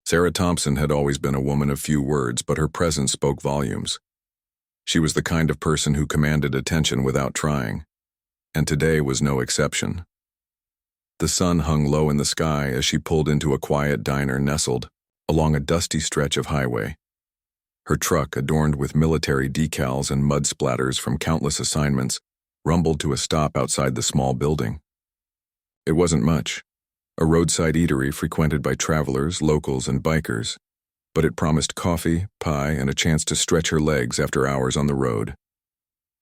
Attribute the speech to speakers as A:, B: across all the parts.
A: Sarah Thompson had always been a woman of few words, but her presence spoke volumes. She was the kind of person who commanded attention without trying, and today was no exception. The sun hung low in the sky as she pulled into a quiet diner nestled along a dusty stretch of highway. Her truck, adorned with military decals and mud splatters from countless assignments, rumbled to a stop outside the small building. It wasn't much, a roadside eatery frequented by travelers, locals, and bikers, but it promised coffee, pie, and a chance to stretch her legs after hours on the road.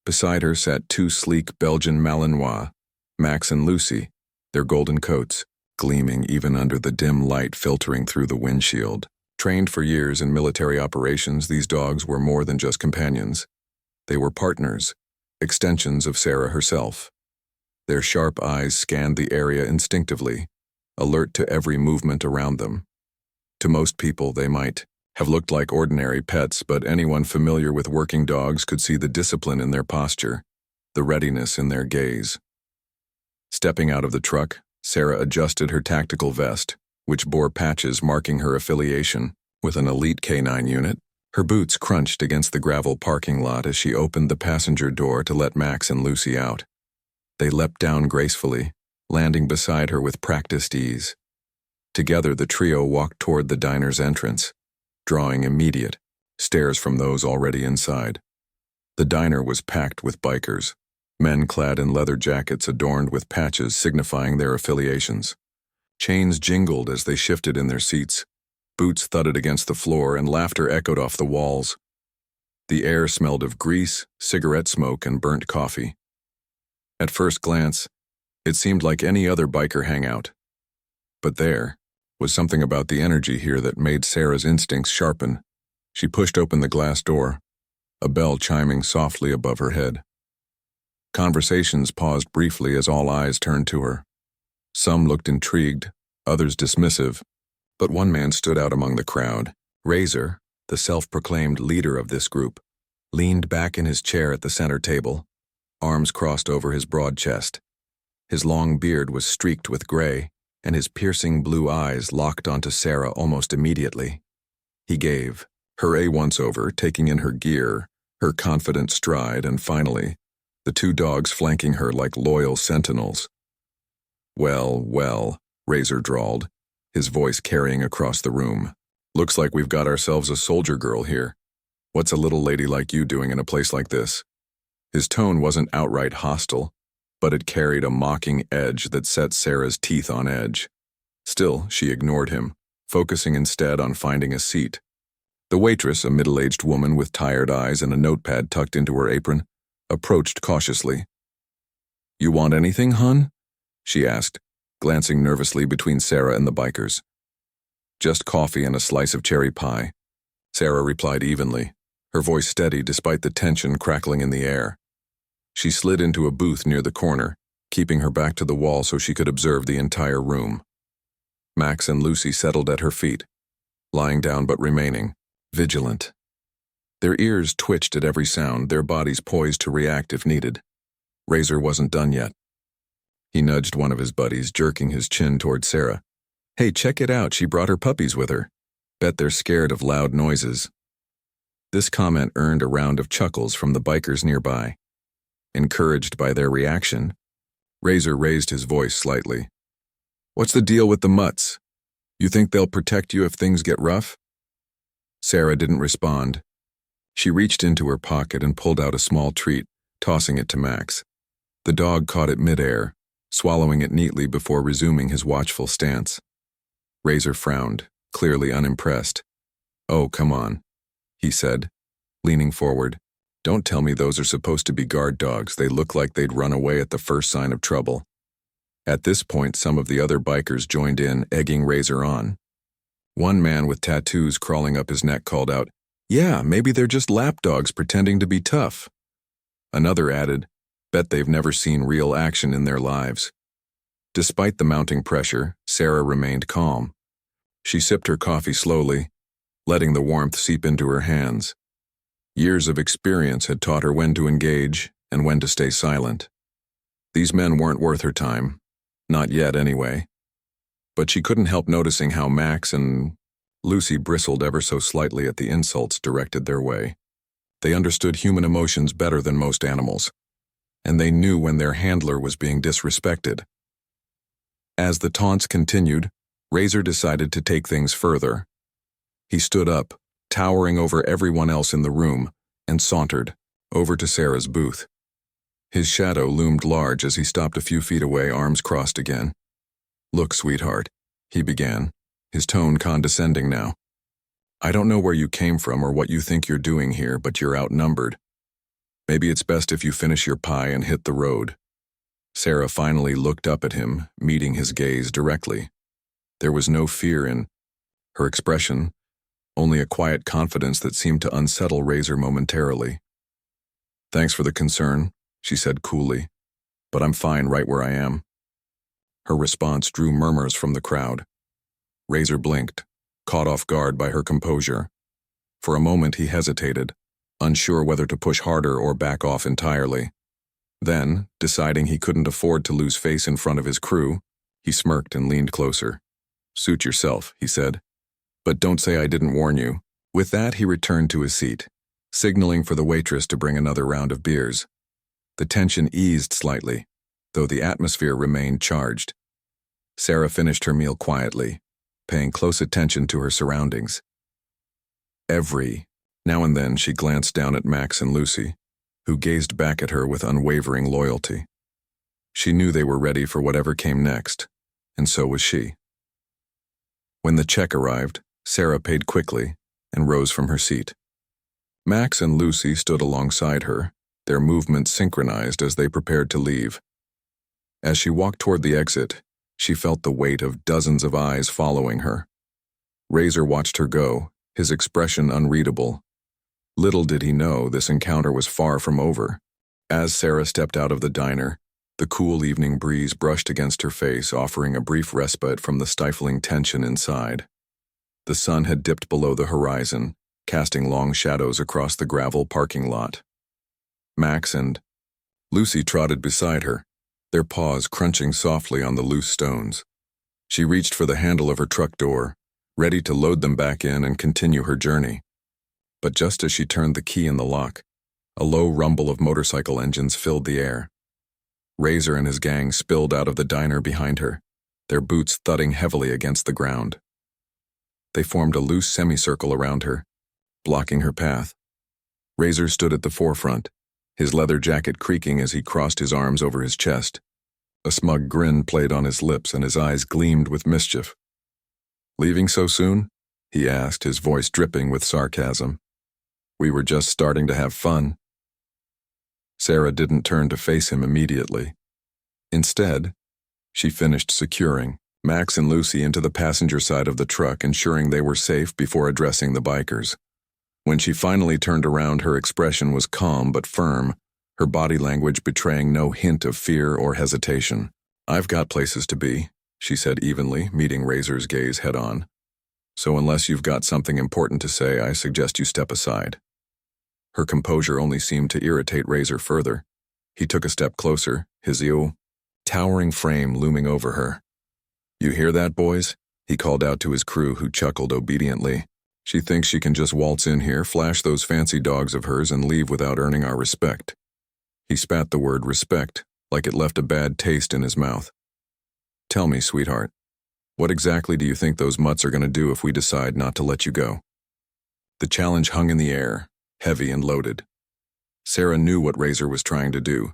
A: Beside her sat two sleek Belgian Malinois, Max and Lucy, their golden coats gleaming even under the dim light filtering through the windshield. Trained for years in military operations, these dogs were more than just companions. They were partners, extensions of Sarah herself. Their sharp eyes scanned the area instinctively, alert to every movement around them. To most people, they might have looked like ordinary pets, but anyone familiar with working dogs could see the discipline in their posture, the readiness in their gaze. Stepping out of the truck, Sarah adjusted her tactical vest, which bore patches marking her affiliation with an elite K9 unit. Her boots crunched against the gravel parking lot as she opened the passenger door to let Max and Lucy out. They leapt down gracefully, landing beside her with practiced ease. Together, the trio walked toward the diner's entrance, drawing immediate stares from those already inside. The diner was packed with bikers, men clad in leather jackets adorned with patches signifying their affiliations. Chains jingled as they shifted in their seats, boots thudded against the floor, and laughter echoed off the walls. The air smelled of grease, cigarette smoke, and burnt coffee. At first glance, it seemed like any other biker hangout. But there was something about the energy here that made Sarah's instincts sharpen. She pushed open the glass door, a bell chiming softly above her head. Conversations paused briefly as all eyes turned to her. Some looked intrigued, others dismissive, but one man stood out among the crowd. Razor, the self-proclaimed leader of this group, leaned back in his chair at the center table, arms crossed over his broad chest. His long beard was streaked with gray, and his piercing blue eyes locked onto Sarah almost immediately. He gave her a once-over, taking in her gear, her confident stride, and finally, the two dogs flanking her like loyal sentinels. "Well, well," Razor drawled, his voice carrying across the room. "Looks like we've got ourselves a soldier girl here. What's a little lady like you doing in a place like this?" His tone wasn't outright hostile, but it carried a mocking edge that set Sarah's teeth on edge. Still, she ignored him, focusing instead on finding a seat. The waitress, a middle-aged woman with tired eyes and a notepad tucked into her apron, approached cautiously. "You want anything, hun?" she asked, glancing nervously between Sarah and the bikers. "Just coffee and a slice of cherry pie," Sarah replied evenly, her voice steady despite the tension crackling in the air. She slid into a booth near the corner, keeping her back to the wall so she could observe the entire room. Max and Lucy settled at her feet, lying down but remaining vigilant. Their ears twitched at every sound, their bodies poised to react if needed. Razor wasn't done yet. He nudged one of his buddies, jerking his chin toward Sarah. "Hey, check it out, she brought her puppies with her. Bet they're scared of loud noises." This comment earned a round of chuckles from the bikers nearby. Encouraged by their reaction, Razor raised his voice slightly. "What's the deal with the mutts? You think they'll protect you if things get rough?" Sarah didn't respond. She reached into her pocket and pulled out a small treat, tossing it to Max. The dog caught it midair, swallowing it neatly before resuming his watchful stance. Razor frowned, clearly unimpressed. "Oh, come on," he said, leaning forward. "Don't tell me those are supposed to be guard dogs. They look like they'd run away at the first sign of trouble." At this point, some of the other bikers joined in, egging Razor on. One man with tattoos crawling up his neck called out, "Yeah, maybe they're just lapdogs pretending to be tough." Another added, "Bet they've never seen real action in their lives." Despite the mounting pressure, Sarah remained calm. She sipped her coffee slowly, letting the warmth seep into her hands. Years of experience had taught her when to engage and when to stay silent. These men weren't worth her time. Not yet, anyway. But she couldn't help noticing how Max and, Lucy bristled ever so slightly at the insults directed their way. They understood human emotions better than most animals, and they knew when their handler was being disrespected. As the taunts continued, Razor decided to take things further. He stood up, towering over everyone else in the room, and sauntered over to Sarah's booth. His shadow loomed large as he stopped a few feet away, arms crossed again. "Look, sweetheart," he began, his tone condescending now. "I don't know where you came from or what you think you're doing here, but you're outnumbered. Maybe it's best if you finish your pie and hit the road." Sarah finally looked up at him, meeting his gaze directly. There was no fear in her expression, only a quiet confidence that seemed to unsettle Razor momentarily. "Thanks for the concern," she said coolly, "but I'm fine right where I am." Her response drew murmurs from the crowd. Razor blinked, caught off guard by her composure. For a moment he hesitated, unsure whether to push harder or back off entirely. Then, deciding he couldn't afford to lose face in front of his crew, he smirked and leaned closer. "Suit yourself," he said, "but don't say I didn't warn you." With that, he returned to his seat, signaling for the waitress to bring another round of beers. The tension eased slightly, though the atmosphere remained charged. Sarah finished her meal quietly, paying close attention to her surroundings. Every now and then she glanced down at Max and Lucy, who gazed back at her with unwavering loyalty. She knew they were ready for whatever came next, and so was she. When the check arrived, Sarah paid quickly and rose from her seat. Max and Lucy stood alongside her, their movements synchronized as they prepared to leave. As she walked toward the exit, she felt the weight of dozens of eyes following her. Razor watched her go, his expression unreadable. Little did he know this encounter was far from over. As Sarah stepped out of the diner, the cool evening breeze brushed against her face, offering a brief respite from the stifling tension inside. The sun had dipped below the horizon, casting long shadows across the gravel parking lot. Max and Lucy trotted beside her, their paws crunching softly on the loose stones. She reached for the handle of her truck door, ready to load them back in and continue her journey. But just as she turned the key in the lock, a low rumble of motorcycle engines filled the air. Razor and his gang spilled out of the diner behind her, their boots thudding heavily against the ground. They formed a loose semicircle around her, blocking her path. Razor stood at the forefront, his leather jacket creaking as he crossed his arms over his chest. A smug grin played on his lips and his eyes gleamed with mischief. "Leaving so soon?" he asked, his voice dripping with sarcasm. "We were just starting to have fun." Sarah didn't turn to face him immediately. Instead, she finished securing Max and Lucy into the passenger side of the truck, ensuring they were safe before addressing the bikers. When she finally turned around, her expression was calm but firm, her body language betraying no hint of fear or hesitation. "I've got places to be," she said evenly, meeting Razor's gaze head-on. "So unless you've got something important to say, I suggest you step aside." Her composure only seemed to irritate Razor further. He took a step closer, his towering frame looming over her. "You hear that, boys?" he called out to his crew, who chuckled obediently. "She thinks she can just waltz in here, flash those fancy dogs of hers, and leave without earning our respect." He spat the word respect, like it left a bad taste in his mouth. "Tell me, sweetheart, what exactly do you think those mutts are going to do if we decide not to let you go?" The challenge hung in the air, heavy and loaded. Sarah knew what Razor was trying to do.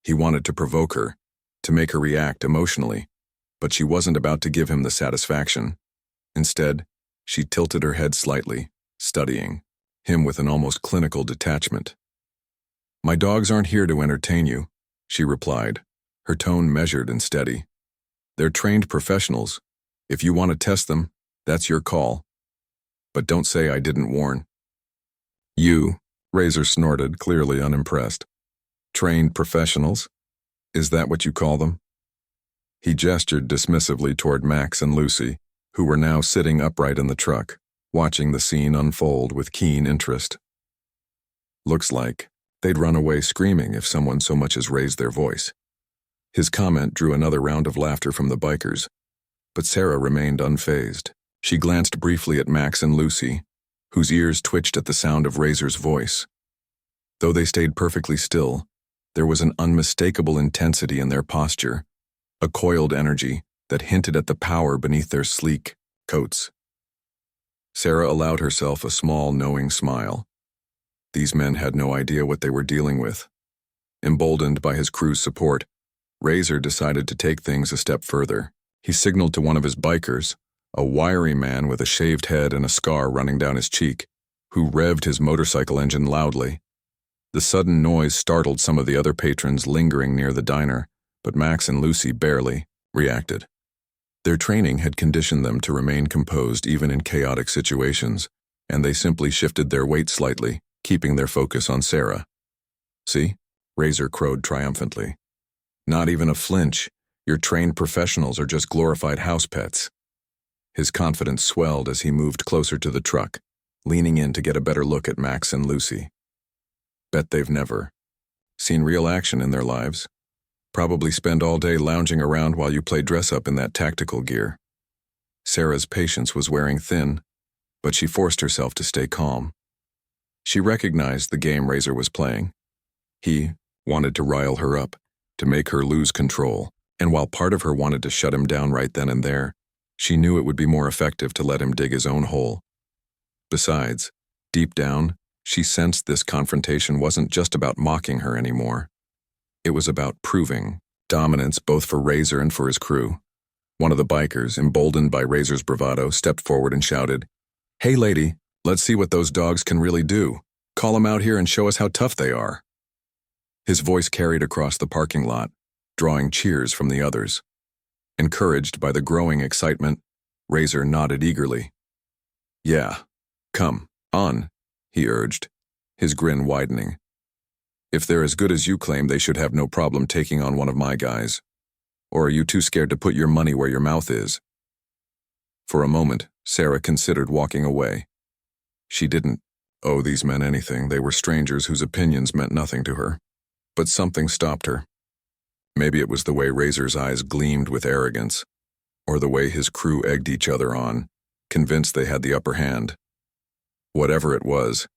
A: He wanted to provoke her, to make her react emotionally, but she wasn't about to give him the satisfaction. Instead, she tilted her head slightly, studying him with an almost clinical detachment. "My dogs aren't here to entertain you," she replied, her tone measured and steady. "They're trained professionals. If you want to test them, that's your call. But don't say I didn't warn." "You," Razor snorted, clearly unimpressed. "Trained professionals? Is that what you call them?" He gestured dismissively toward Max and Lucy, who were now sitting upright in the truck, watching the scene unfold with keen interest. "Looks like they'd run away screaming if someone so much as raised their voice." His comment drew another round of laughter from the bikers, but Sarah remained unfazed. She glanced briefly at Max and Lucy, whose ears twitched at the sound of Razor's voice. Though they stayed perfectly still, there was an unmistakable intensity in their posture, a coiled energy that hinted at the power beneath their sleek coats. Sarah allowed herself a small, knowing smile. These men had no idea what they were dealing with. Emboldened by his crew's support, Razor decided to take things a step further. He signaled to one of his bikers, a wiry man with a shaved head and a scar running down his cheek, who revved his motorcycle engine loudly. The sudden noise startled some of the other patrons lingering near the diner, but Max and Lucy barely reacted. Their training had conditioned them to remain composed even in chaotic situations, and they simply shifted their weight slightly, keeping their focus on Sarah. "See?" Razor crowed triumphantly. "Not even a flinch. Your trained professionals are just glorified house pets." His confidence swelled as he moved closer to the truck, leaning in to get a better look at Max and Lucy. Bet they've never seen real action in their lives. Probably spend all day lounging around while you play dress-up in that tactical gear. Sarah's patience was wearing thin, but she forced herself to stay calm. She recognized the game Razor was playing. He wanted to rile her up, to make her lose control, and while part of her wanted to shut him down right then and there, she knew it would be more effective to let him dig his own hole. Besides, deep down, she sensed this confrontation wasn't just about mocking her anymore. It was about proving dominance both for Razor and for his crew. One of the bikers, emboldened by Razor's bravado, stepped forward and shouted, "Hey lady, let's see what those dogs can really do. Call them out here and show us how tough they are." His voice carried across the parking lot, drawing cheers from the others. Encouraged by the growing excitement, Razor nodded eagerly. "Yeah, come on," he urged, his grin widening. "If they're as good as you claim, they should have no problem taking on one of my guys. Or are you too scared to put your money where your mouth is?" For a moment, Sarah considered walking away. She didn't owe these men anything. They were strangers whose opinions meant nothing to her. But something stopped her. Maybe it was the way Razor's eyes gleamed with arrogance, or the way his crew egged each other on, convinced they had the upper hand. Whatever it was,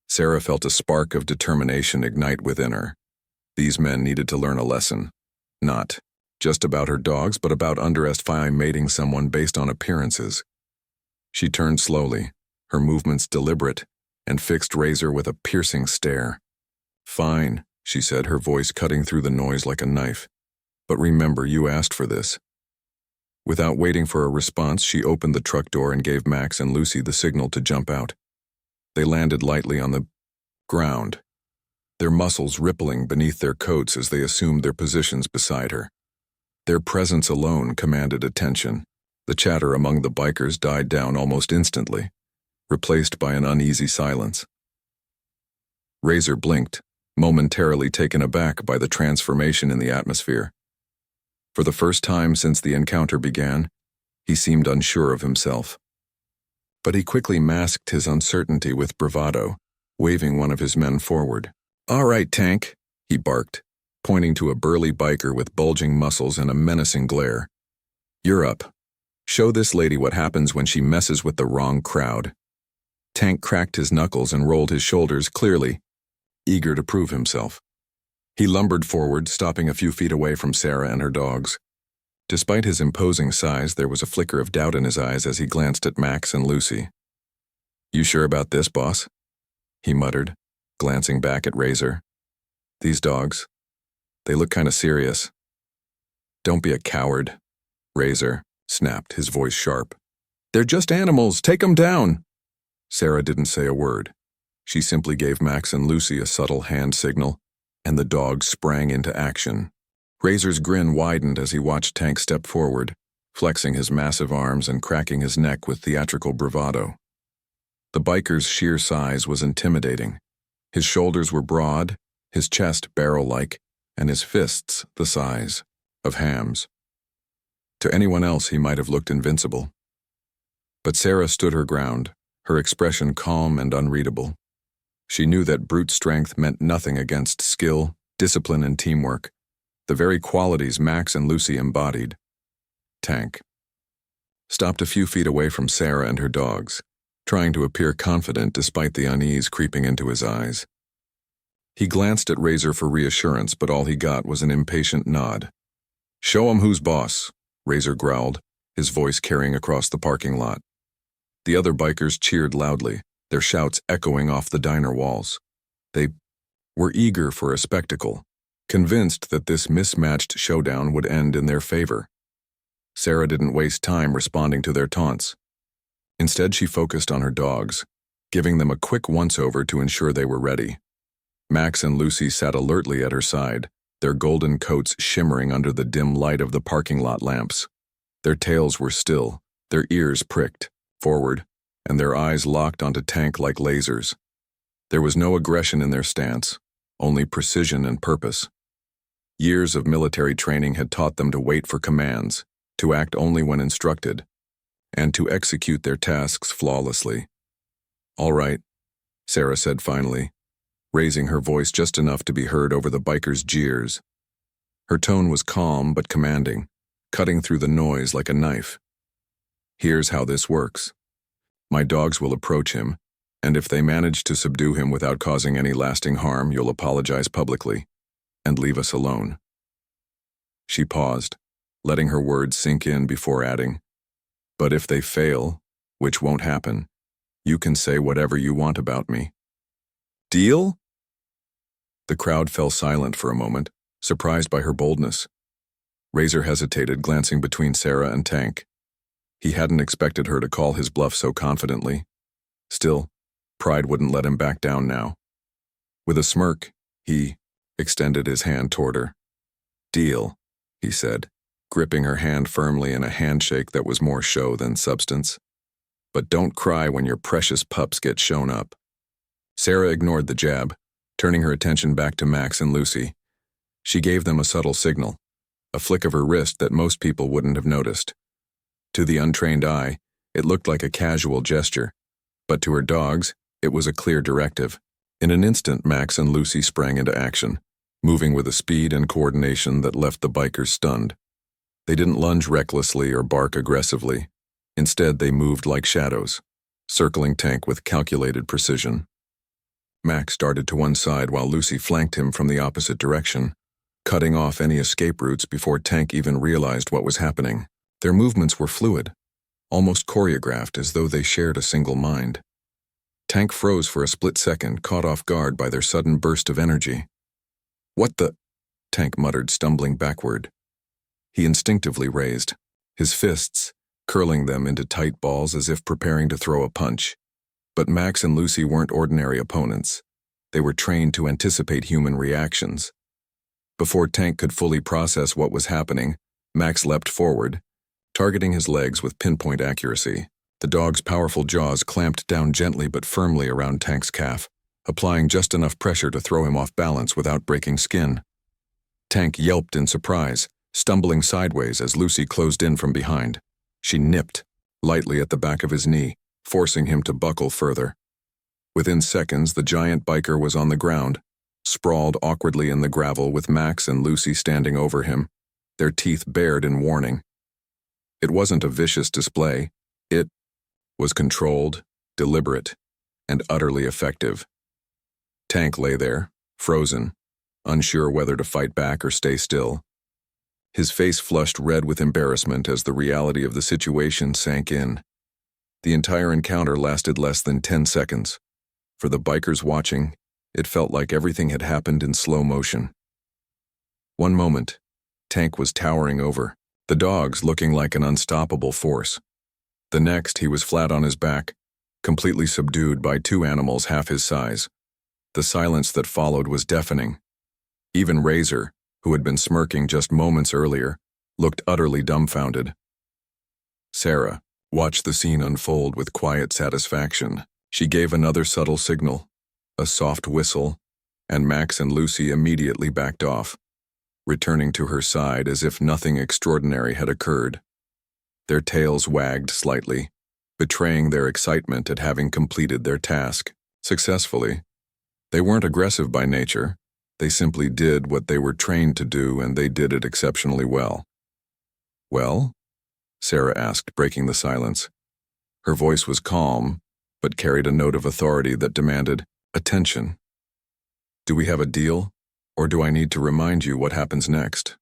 A: Sarah felt a spark of determination ignite within her. These men needed to learn a lesson, not just about her dogs, but about underestimating someone based on appearances. She turned slowly, her movements deliberate, and fixed Razor with a piercing stare. "Fine," she said, her voice cutting through the noise like a knife. "But remember, you asked for this." Without waiting for a response, she opened the truck door and gave Max and Lucy the signal to jump out. They landed lightly on the ground, their muscles rippling beneath their coats as they assumed their positions beside her. Their presence alone commanded attention. The chatter among the bikers died down almost instantly, replaced by an uneasy silence. Razor blinked, momentarily taken aback by the transformation in the atmosphere. For the first time since the encounter began, he seemed unsure of himself. But he quickly masked his uncertainty with bravado, waving one of his men forward. "All right, Tank," he barked, pointing to a burly biker with bulging muscles and a menacing glare. "You're up. Show this lady what happens when she messes with the wrong crowd." Tank cracked his knuckles and rolled his shoulders clearly, eager to prove himself. He lumbered forward, stopping a few feet away from Sarah and her dogs. Despite his imposing size, there was a flicker of doubt in his eyes as he glanced at Max and Lucy. "You sure about this, boss?" he muttered, glancing back at Razor. "These dogs, they look kind of serious." "Don't be a coward," Razor snapped, his voice sharp. "They're just animals. Take them down." Sarah didn't say a word. She simply gave Max and Lucy a subtle hand signal, and the dogs sprang into action. Razor's grin widened as he watched Tank step forward, flexing his massive arms and cracking his neck with theatrical bravado. The biker's sheer size was intimidating. His shoulders were broad, his chest barrel-like, and his fists the size of hams. To anyone else, he might have looked invincible. But Sarah stood her ground, her expression calm and unreadable. She knew that brute strength meant nothing against skill, discipline, and teamwork, the very qualities Max and Lucy embodied. Tank. stopped a few feet away from Sarah and her dogs, trying to appear confident despite the unease creeping into his eyes. He glanced at Razor for reassurance, but all he got was an impatient nod. "Show 'em who's boss," Razor growled, his voice carrying across the parking lot. The other bikers cheered loudly, their shouts echoing off the diner walls. They were eager for a spectacle, convinced that this mismatched showdown would end in their favor. Sarah didn't waste time responding to their taunts. Instead, she focused on her dogs, giving them a quick once-over to ensure they were ready. Max and Lucy sat alertly at her side, their golden coats shimmering under the dim light of the parking lot lamps. Their tails were still, their ears pricked forward, and their eyes locked onto Tank like lasers. There was no aggression in their stance, only precision and purpose. Years of military training had taught them to wait for commands, to act only when instructed, and to execute their tasks flawlessly. "All right," Sarah said finally, raising her voice just enough to be heard over the bikers' jeers. Her tone was calm but commanding, cutting through the noise like a knife. "Here's how this works. My dogs will approach him, and if they manage to subdue him without causing any lasting harm, you'll apologize publicly and leave us alone." She paused, letting her words sink in before adding, "But if they fail, which won't happen, you can say whatever you want about me. Deal?" The crowd fell silent for a moment, surprised by her boldness. Razor hesitated, glancing between Sarah and Tank. He hadn't expected her to call his bluff so confidently. Still, pride wouldn't let him back down now. With a smirk, he extended his hand toward her. "Deal," he said, gripping her hand firmly in a handshake that was more show than substance. "But don't cry when your precious pups get shown up." Sarah ignored the jab, turning her attention back to Max and Lucy. She gave them a subtle signal, a flick of her wrist that most people wouldn't have noticed. To the untrained eye, it looked like a casual gesture, but to her dogs, it was a clear directive. In an instant, Max and Lucy sprang into action, moving with a speed and coordination that left the bikers stunned. They didn't lunge recklessly or bark aggressively. Instead, they moved like shadows, circling Tank with calculated precision. Max darted to one side while Lucy flanked him from the opposite direction, cutting off any escape routes before Tank even realized what was happening. Their movements were fluid, almost choreographed as though they shared a single mind. Tank froze for a split second, caught off guard by their sudden burst of energy. "What the?" Tank muttered, stumbling backward. He instinctively raised, his fists curling them into tight balls as if preparing to throw a punch. But Max and Lucy weren't ordinary opponents. They were trained to anticipate human reactions. Before Tank could fully process what was happening, Max leapt forward, targeting his legs with pinpoint accuracy. The dog's powerful jaws clamped down gently but firmly around Tank's calf, applying just enough pressure to throw him off balance without breaking skin. Tank yelped in surprise, stumbling sideways as Lucy closed in from behind. She nipped lightly at the back of his knee, forcing him to buckle further. Within seconds, the giant biker was on the ground, sprawled awkwardly in the gravel with Max and Lucy standing over him, their teeth bared in warning. It wasn't a vicious display. It was controlled, deliberate, and utterly effective. Tank lay there, frozen, unsure whether to fight back or stay still. His face flushed red with embarrassment as the reality of the situation sank in. The entire encounter lasted less than 10 seconds. For the bikers watching, it felt like everything had happened in slow motion. One moment, Tank was towering over, the dogs looking like an unstoppable force. The next, he was flat on his back, completely subdued by two animals half his size. The silence that followed was deafening. Even Razor, who had been smirking just moments earlier, looked utterly dumbfounded. Sarah watched the scene unfold with quiet satisfaction. She gave another subtle signal, a soft whistle, and Max and Lucy immediately backed off, returning to her side as if nothing extraordinary had occurred. Their tails wagged slightly, betraying their excitement at having completed their task successfully. They weren't aggressive by nature. They simply did what they were trained to do, and they did it exceptionally well. "Well?" Sarah asked, breaking the silence. Her voice was calm, but carried a note of authority that demanded attention. Do we have a deal, or do I need to remind you what happens next?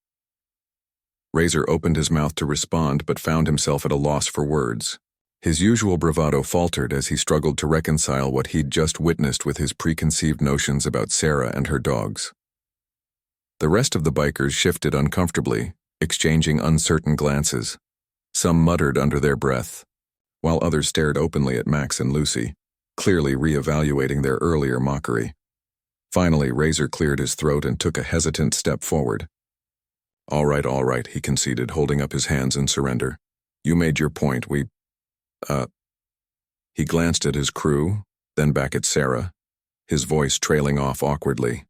A: Razor opened his mouth to respond but found himself at a loss for words. His usual bravado faltered as he struggled to reconcile what he'd just witnessed with his preconceived notions about Sarah and her dogs. The rest of the bikers shifted uncomfortably, exchanging uncertain glances. Some muttered under their breath, while others stared openly at Max and Lucy, clearly re-evaluating their earlier mockery. Finally, Razor cleared his throat and took a hesitant step forward. All right, he conceded, holding up his hands in surrender. You made your point, He glanced at his crew, then back at Sarah, his voice trailing off awkwardly.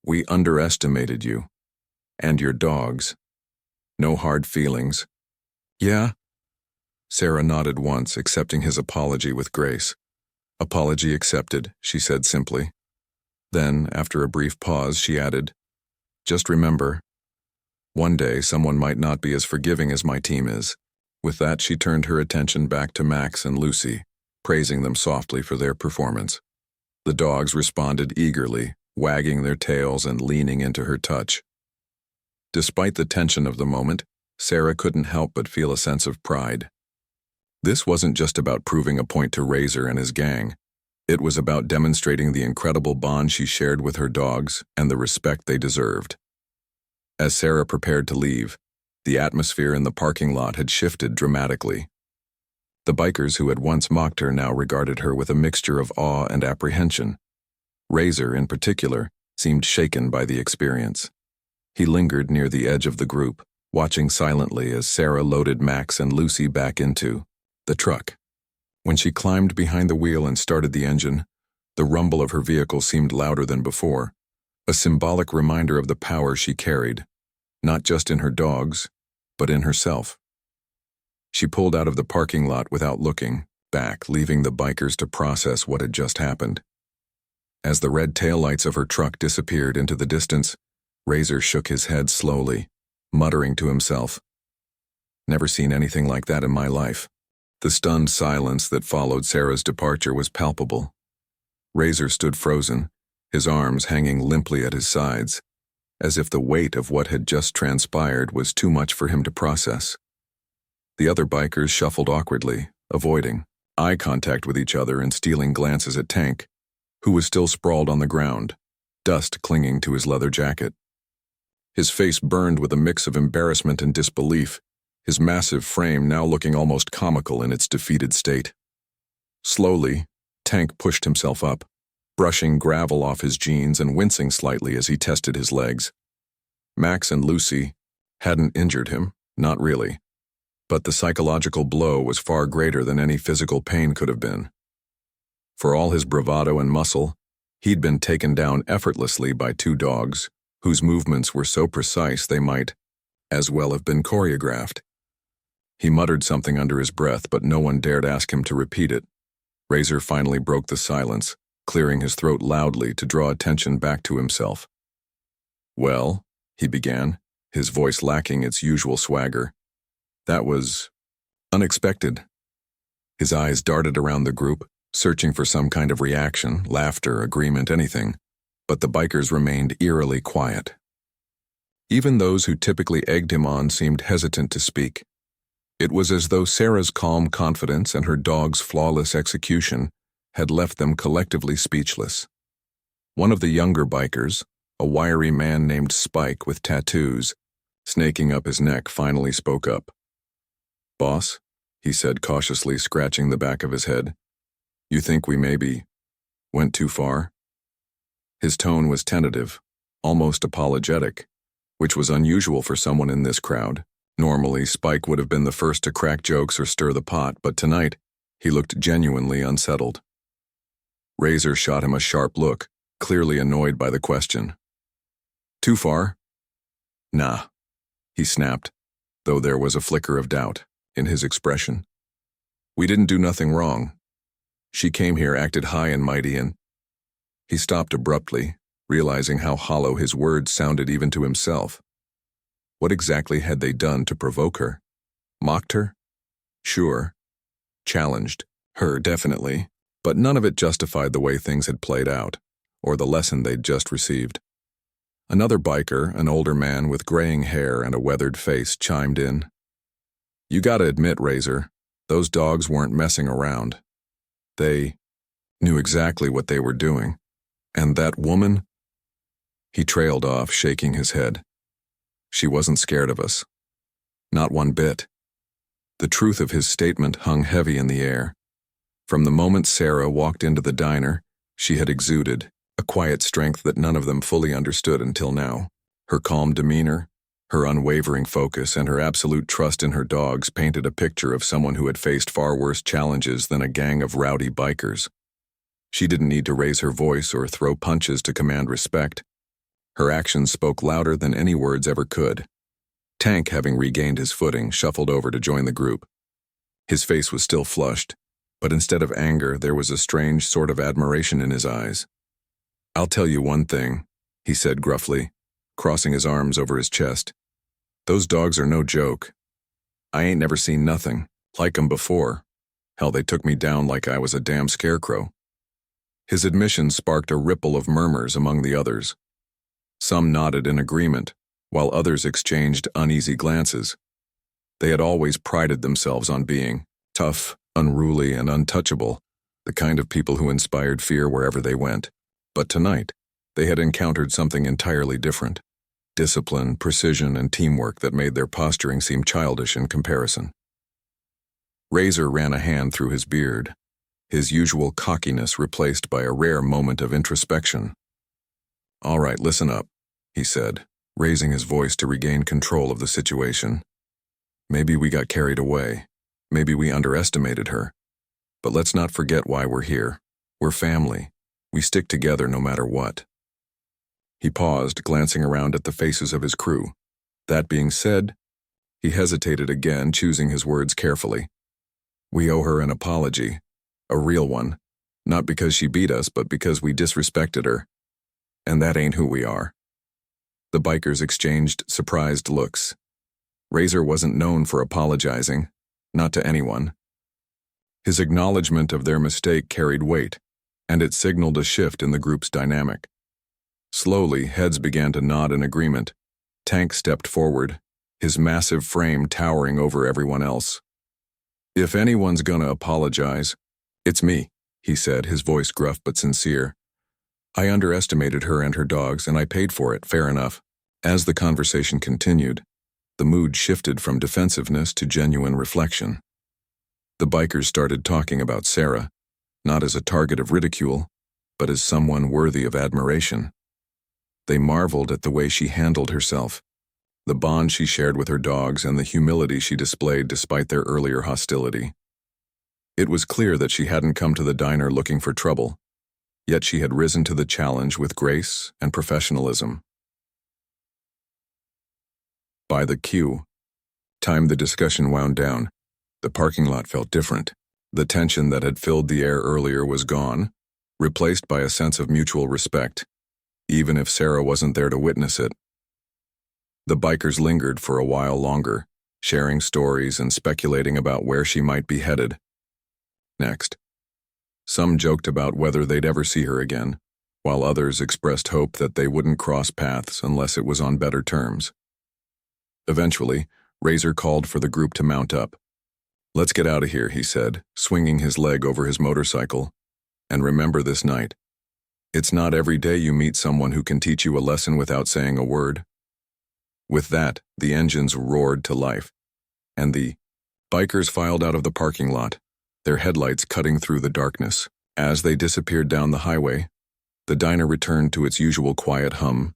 A: We underestimated you. And your dogs. No hard feelings. Yeah? Sarah nodded once, accepting his apology with grace. Apology accepted, she said simply. Then, after a brief pause, she added, Just remember, one day someone might not be as forgiving as my team is. With that, she turned her attention back to Max and Lucy, praising them softly for their performance. The dogs responded eagerly, wagging their tails and leaning into her touch. Despite the tension of the moment, Sarah couldn't help but feel a sense of pride. This wasn't just about proving a point to Razor and his gang. It was about demonstrating the incredible bond she shared with her dogs and the respect they deserved. As Sarah prepared to leave, the atmosphere in the parking lot had shifted dramatically. The bikers who had once mocked her now regarded her with a mixture of awe and apprehension. Razor, in particular, seemed shaken by the experience. He lingered near the edge of the group, watching silently as Sarah loaded Max and Lucy back into the truck. When she climbed behind the wheel and started the engine, the rumble of her vehicle seemed louder than before, a symbolic reminder of the power she carried, not just in her dogs, but in herself. She pulled out of the parking lot without looking back, leaving the bikers to process what had just happened. As the red taillights of her truck disappeared into the distance, Razor shook his head slowly, muttering to himself, Never seen anything like that in my life. The stunned silence that followed Sarah's departure was palpable. Razor stood frozen, his arms hanging limply at his sides, as if the weight of what had just transpired was too much for him to process. The other bikers shuffled awkwardly, avoiding eye contact with each other and stealing glances at Tank, who was still sprawled on the ground, dust clinging to his leather jacket. His face burned with a mix of embarrassment and disbelief, his massive frame now looking almost comical in its defeated state. Slowly, Tank pushed himself up, brushing gravel off his jeans and wincing slightly as he tested his legs. Max and Lucy hadn't injured him, not really, but the psychological blow was far greater than any physical pain could have been. For all his bravado and muscle, he'd been taken down effortlessly by two dogs, whose movements were so precise they might as well have been choreographed. He muttered something under his breath, but no one dared ask him to repeat it. Razor finally broke the silence, clearing his throat loudly to draw attention back to himself. Well, he began, his voice lacking its usual swagger. That was unexpected. His eyes darted around the group, searching for some kind of reaction, laughter, agreement, anything, but the bikers remained eerily quiet. Even those who typically egged him on seemed hesitant to speak. It was as though Sarah's calm confidence and her dog's flawless execution had left them collectively speechless. One of the younger bikers, a wiry man named Spike with tattoos, snaking up his neck, finally spoke up. "Boss," he said cautiously, scratching the back of his head, "you think we maybe went too far?" His tone was tentative, almost apologetic, which was unusual for someone in this crowd. Normally, Spike would have been the first to crack jokes or stir the pot, but tonight, he looked genuinely unsettled. Razor shot him a sharp look, clearly annoyed by the question. "Too far?" "Nah," he snapped, though there was a flicker of doubt in his expression. "We didn't do nothing wrong. She came here, acted high and mighty, and—" He stopped abruptly, realizing how hollow his words sounded even to himself. What exactly had they done to provoke her? Mocked her? Sure. Challenged her, definitely. But none of it justified the way things had played out, or the lesson they'd just received. Another biker, an older man with graying hair and a weathered face, chimed in. You gotta admit, Razor, those dogs weren't messing around. They knew exactly what they were doing. And that woman? He trailed off, shaking his head. She wasn't scared of us. Not one bit. The truth of his statement hung heavy in the air. From the moment Sarah walked into the diner, she had exuded a quiet strength that none of them fully understood until now. Her calm demeanor, her unwavering focus, and her absolute trust in her dogs painted a picture of someone who had faced far worse challenges than a gang of rowdy bikers. She didn't need to raise her voice or throw punches to command respect. Her actions spoke louder than any words ever could. Tank, having regained his footing, shuffled over to join the group. His face was still flushed, but instead of anger, there was a strange sort of admiration in his eyes. I'll tell you one thing, he said gruffly, crossing his arms over his chest. Those dogs are no joke. I ain't never seen nothing like 'em before. Hell, they took me down like I was a damn scarecrow. His admission sparked a ripple of murmurs among the others. Some nodded in agreement, while others exchanged uneasy glances. They had always prided themselves on being tough, unruly, and untouchable, the kind of people who inspired fear wherever they went. But tonight, they had encountered something entirely different. Discipline, precision, and teamwork that made their posturing seem childish in comparison. Razor ran a hand through his beard, his usual cockiness replaced by a rare moment of introspection. All right, listen up, he said, raising his voice to regain control of the situation. Maybe we got carried away. Maybe we underestimated her. But let's not forget why we're here. We're family. We stick together no matter what. He paused, glancing around at the faces of his crew. That being said, he hesitated again, choosing his words carefully. We owe her an apology. A real one. Not because she beat us, but because we disrespected her. And that ain't who we are. The bikers exchanged surprised looks. Razor wasn't known for apologizing, not to anyone. His acknowledgement of their mistake carried weight, and it signaled a shift in the group's dynamic. Slowly, heads began to nod in agreement. Tank stepped forward, his massive frame towering over everyone else. If anyone's gonna apologize, it's me, he said, his voice gruff but sincere. I underestimated her and her dogs, and I paid for it, fair enough. As the conversation continued, the mood shifted from defensiveness to genuine reflection. The bikers started talking about Sarah, not as a target of ridicule, but as someone worthy of admiration. They marveled at the way she handled herself, the bond she shared with her dogs, and the humility she displayed despite their earlier hostility. It was clear that she hadn't come to the diner looking for trouble, yet she had risen to the challenge with grace and professionalism. By the time the discussion wound down, the parking lot felt different. The tension that had filled the air earlier was gone, replaced by a sense of mutual respect, even if Sarah wasn't there to witness it. The bikers lingered for a while longer, sharing stories and speculating about where she might be headed next. Some joked about whether they'd ever see her again, while others expressed hope that they wouldn't cross paths unless it was on better terms. Eventually, Razor called for the group to mount up. Let's get out of here, he said, swinging his leg over his motorcycle. And remember this night. It's not every day you meet someone who can teach you a lesson without saying a word. With that, the engines roared to life, and the bikers filed out of the parking lot, their headlights cutting through the darkness. As they disappeared down the highway, the diner returned to its usual quiet hum,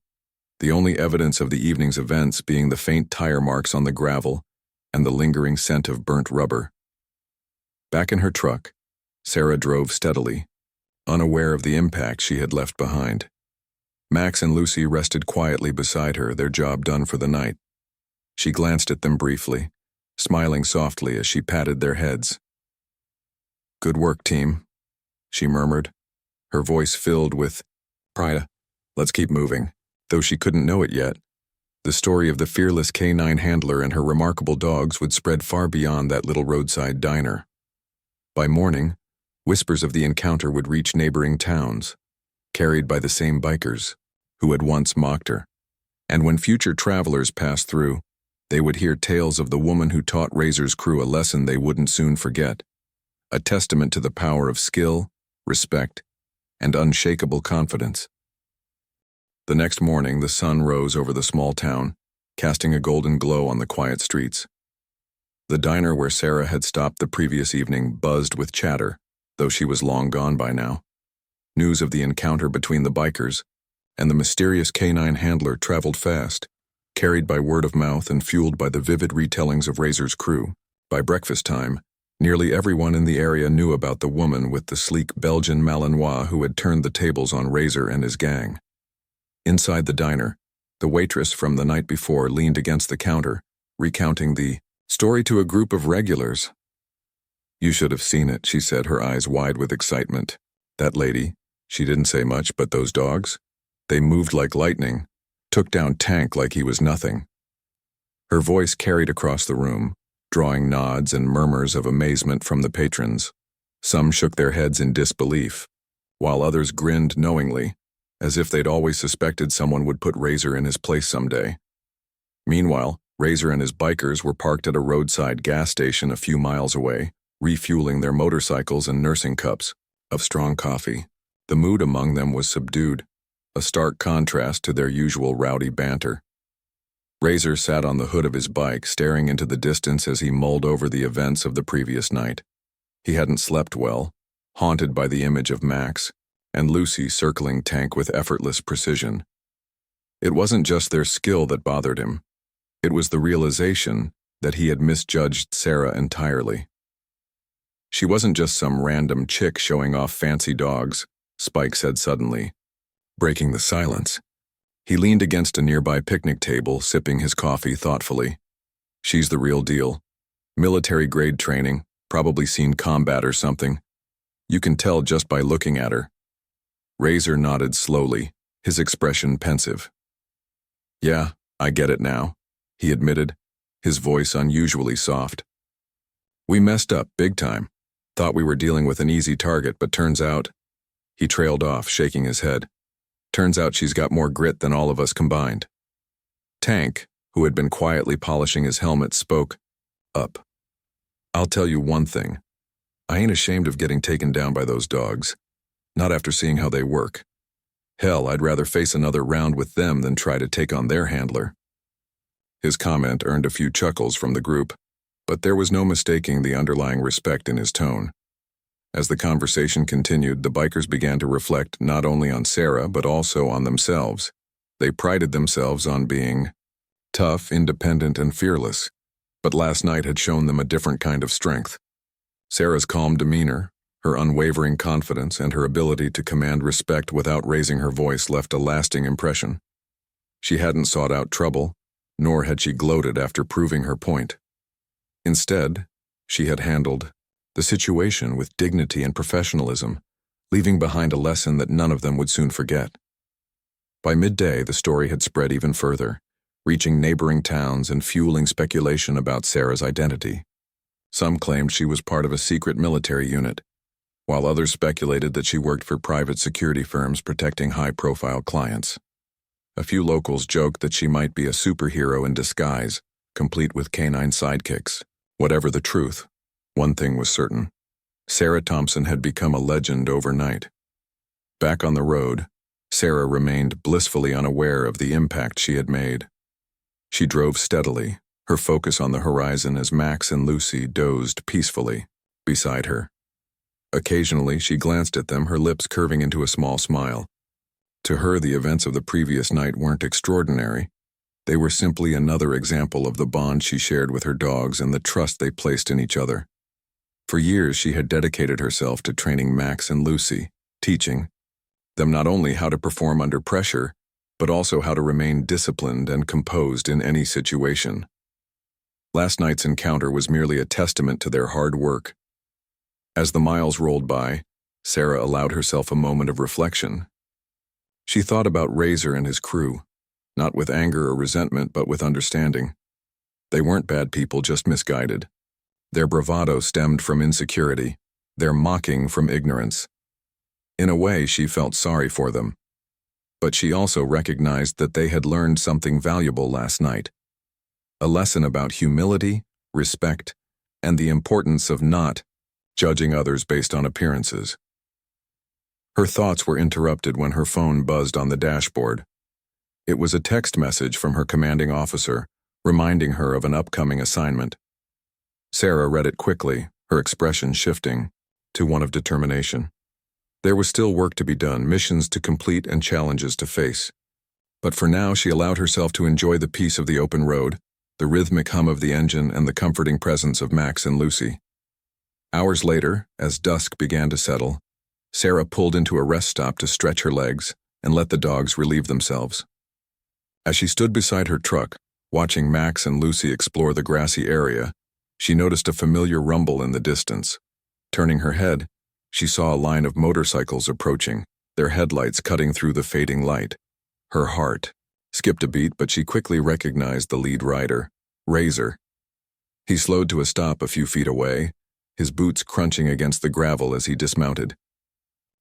A: the only evidence of the evening's events being the faint tire marks on the gravel and the lingering scent of burnt rubber. Back in her truck, Sarah drove steadily, unaware of the impact she had left behind. Max and Lucy rested quietly beside her, their job done for the night. She glanced at them briefly, smiling softly as she patted their heads. Good work, team, she murmured, her voice filled with pride. Let's keep moving. Though she couldn't know it yet, The story of the fearless canine handler and her remarkable dogs would spread far beyond that little roadside diner. By morning, whispers of the encounter would reach neighboring towns, carried by the same bikers who had once mocked her. And when future travelers passed through, they would hear tales of the woman who taught Razor's crew a lesson they wouldn't soon forget, a testament to the power of skill, respect, and unshakable confidence. The next morning, the sun rose over the small town, casting a golden glow on the quiet streets. The diner where Sarah had stopped the previous evening buzzed with chatter, though she was long gone by now. News of the encounter between the bikers and the mysterious canine handler traveled fast, carried by word of mouth and fueled by the vivid retellings of Razor's crew. By breakfast time, nearly everyone in the area knew about the woman with the sleek Belgian Malinois who had turned the tables on Razor and his gang. Inside the diner, the waitress from the night before leaned against the counter, recounting the story to a group of regulars. "You should have seen it," she said, her eyes wide with excitement. "That lady, she didn't say much, but those dogs, they moved like lightning, took down Tank like he was nothing." Her voice carried across the room, drawing nods and murmurs of amazement from the patrons. Some shook their heads in disbelief, while others grinned knowingly, as if they'd always suspected someone would put Razor in his place someday. Meanwhile, Razor and his bikers were parked at a roadside gas station a few miles away, refueling their motorcycles and nursing cups of strong coffee. The mood among them was subdued, a stark contrast to their usual rowdy banter. Razor sat on the hood of his bike, staring into the distance as he mulled over the events of the previous night. He hadn't slept well, haunted by the image of Max and Lucy circling Tank with effortless precision. It wasn't just their skill that bothered him. It was the realization that he had misjudged Sarah entirely. She wasn't just some random chick showing off fancy dogs, Spike said suddenly, breaking the silence. He leaned against a nearby picnic table, sipping his coffee thoughtfully. "She's the real deal. Military-grade training, probably seen combat or something. You can tell just by looking at her." Razor nodded slowly, his expression pensive. "Yeah, I get it now," he admitted, his voice unusually soft. "We messed up big time. Thought we were dealing with an easy target, but turns out..." He trailed off, shaking his head. "Turns out she's got more grit than all of us combined." Tank, who had been quietly polishing his helmet, spoke up. "I'll tell you one thing. I ain't ashamed of getting taken down by those dogs. Not after seeing how they work. Hell, I'd rather face another round with them than try to take on their handler." His comment earned a few chuckles from the group, but there was no mistaking the underlying respect in his tone. As the conversation continued, the bikers began to reflect not only on Sarah but also on themselves. They prided themselves on being tough, independent, and fearless, but last night had shown them a different kind of strength. Sarah's calm demeanor, her unwavering confidence, and her ability to command respect without raising her voice left a lasting impression. She hadn't sought out trouble, nor had she gloated after proving her point. Instead, she had handled the situation with dignity and professionalism, leaving behind a lesson that none of them would soon forget. By midday, the story had spread even further, reaching neighboring towns and fueling speculation about Sarah's identity. Some claimed she was part of a secret military unit, while others speculated that she worked for private security firms protecting high-profile clients. A few locals joked that she might be a superhero in disguise, complete with canine sidekicks. Whatever the truth, one thing was certain. Sarah Thompson had become a legend overnight. Back on the road, Sarah remained blissfully unaware of the impact she had made. She drove steadily, her focus on the horizon as Max and Lucy dozed peacefully beside her. Occasionally, she glanced at them, her lips curving into a small smile. To her, the events of the previous night weren't extraordinary. They were simply another example of the bond she shared with her dogs and the trust they placed in each other. For years, she had dedicated herself to training Max and Lucy, teaching them not only how to perform under pressure, but also how to remain disciplined and composed in any situation. Last night's encounter was merely a testament to their hard work. As the miles rolled by, Sarah allowed herself a moment of reflection. She thought about Razor and his crew, not with anger or resentment, but with understanding. They weren't bad people, just misguided. Their bravado stemmed from insecurity, their mocking from ignorance. In a way, she felt sorry for them. But she also recognized that they had learned something valuable last night. A lesson about humility, respect, and the importance of not judging others based on appearances. Her thoughts were interrupted when her phone buzzed on the dashboard. It was a text message from her commanding officer, reminding her of an upcoming assignment. Sarah read it quickly, her expression shifting to one of determination. There was still work to be done, missions to complete and challenges to face. But for now, she allowed herself to enjoy the peace of the open road, the rhythmic hum of the engine, and the comforting presence of Max and Lucy. Hours later, as dusk began to settle, Sarah pulled into a rest stop to stretch her legs and let the dogs relieve themselves. As she stood beside her truck, watching Max and Lucy explore the grassy area, she noticed a familiar rumble in the distance. Turning her head, she saw a line of motorcycles approaching, their headlights cutting through the fading light. Her heart skipped a beat, but she quickly recognized the lead rider, Razor. He slowed to a stop a few feet away, his boots crunching against the gravel as he dismounted.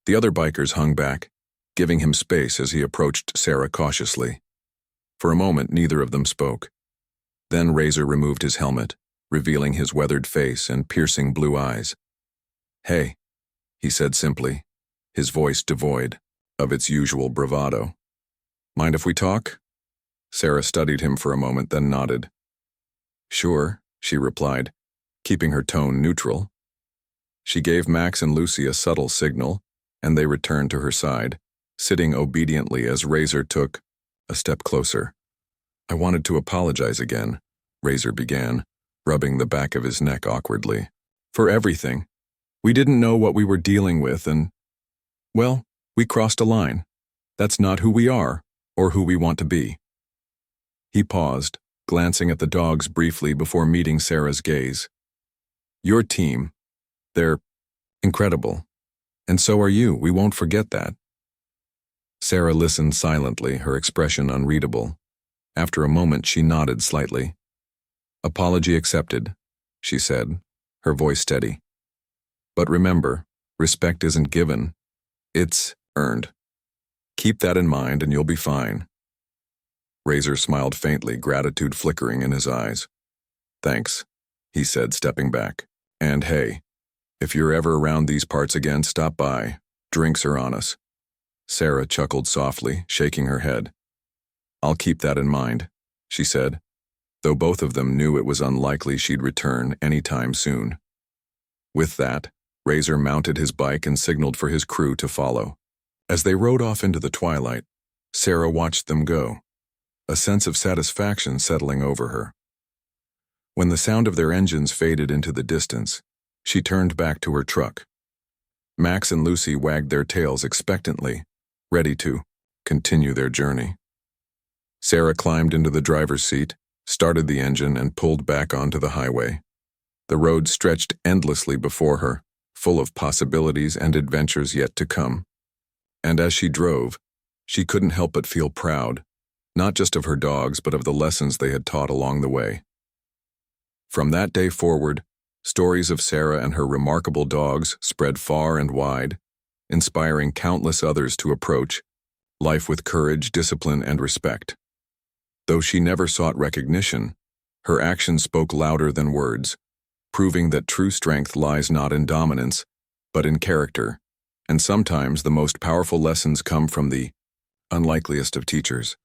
A: The other bikers hung back, giving him space as he approached Sarah cautiously. For a moment, neither of them spoke. Then Razor removed his helmet, revealing his weathered face and piercing blue eyes. "Hey," he said simply, his voice devoid of its usual bravado. "Mind if we talk?" Sarah studied him for a moment, then nodded. "Sure," she replied, keeping her tone neutral. She gave Max and Lucy a subtle signal, and they returned to her side, sitting obediently as Razor took a step closer. "I wanted to apologize again," Razor began, rubbing the back of his neck awkwardly. "For everything. We didn't know what we were dealing with and, well, we crossed a line. That's not who we are, or who we want to be." He paused, glancing at the dogs briefly before meeting Sarah's gaze. "Your team, they're incredible. And so are you, we won't forget that." Sarah listened silently, her expression unreadable. After a moment, she nodded slightly. "Apology accepted," she said, her voice steady. "But remember, respect isn't given, it's earned. Keep that in mind and you'll be fine." Razor smiled faintly, gratitude flickering in his eyes. "Thanks," he said, stepping back. "And hey, if you're ever around these parts again, stop by. Drinks are on us." Sarah chuckled softly, shaking her head. "I'll keep that in mind," she said, though both of them knew it was unlikely she'd return anytime soon. With that, Razor mounted his bike and signaled for his crew to follow. As they rode off into the twilight, Sarah watched them go, a sense of satisfaction settling over her. When the sound of their engines faded into the distance, she turned back to her truck. Max and Lucy wagged their tails expectantly, ready to continue their journey. Sarah climbed into the driver's seat, started the engine, and pulled back onto the highway. The road stretched endlessly before her, full of possibilities and adventures yet to come. And as she drove, she couldn't help but feel proud, not just of her dogs, but of the lessons they had taught along the way. From that day forward, stories of Sarah and her remarkable dogs spread far and wide, inspiring countless others to approach life with courage, discipline, and respect. Though she never sought recognition, her actions spoke louder than words, proving that true strength lies not in dominance, but in character, and sometimes the most powerful lessons come from the unlikeliest of teachers.